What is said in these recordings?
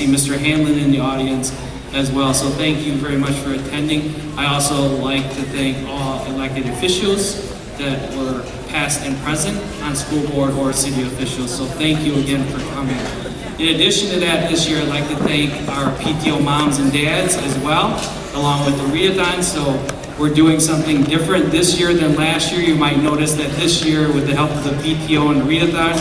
see Mr. Hanlon in the audience as well. So thank you very much for attending. I also like to thank all elected officials that were past and present on school board or city officials. So thank you again for coming. In addition to that, this year I'd like to thank our PTO moms and dads as well, along with the readathon. So we're doing something different this year than last year. You might notice that this year, with the help of the PTO and the readathon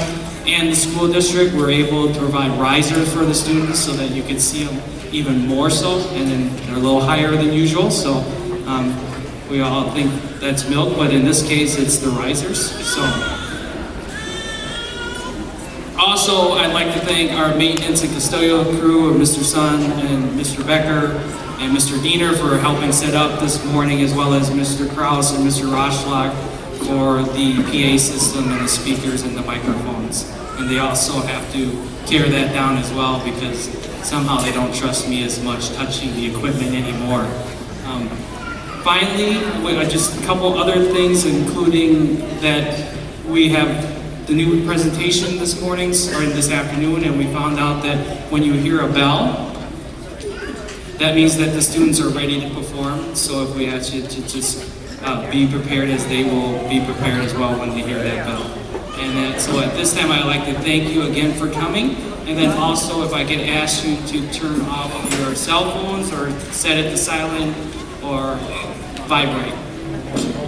and the school district, we're able to provide risers for the students so that you can see them even more so, and then they're a little higher than usual. So we all think that's milk, but in this case, it's the risers. So also, I'd like to thank our maintenance and custodial crew of Mr. Sun and Mr. Becker and Mr. Diener for helping set up this morning, as well as Mr. Kraus and Mr. Roschlag for the PA system and the speakers and the microphones. And they also have to tear that down as well because somehow they don't trust me as much touching the equipment anymore. Finally, just a couple other things, including that we have the new presentation this morning, or this afternoon, and we found out that when you hear a bell, that means that the students are ready to perform. So if we ask you to just be prepared, as they will be prepared as well when they hear that bell. And so at this time, I'd like to thank you again for coming. And then also, if I could ask you to turn off your cell phones or set it to silent or vibrate.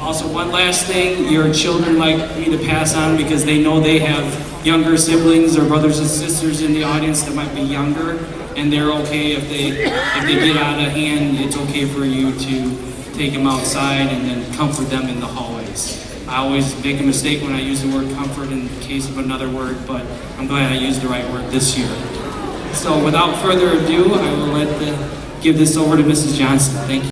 Also, one last thing, your children like me to pass on, because they know they have younger siblings or brothers and sisters in the audience that might be younger, and they're okay if they get out of hand. It's okay for you to take them outside and then comfort them in the hallways. I always make a mistake when I use the word comfort in case of another word, but I'm glad I used the right word this year. So without further ado, I will give this over to Mrs. Johnson. Thank you.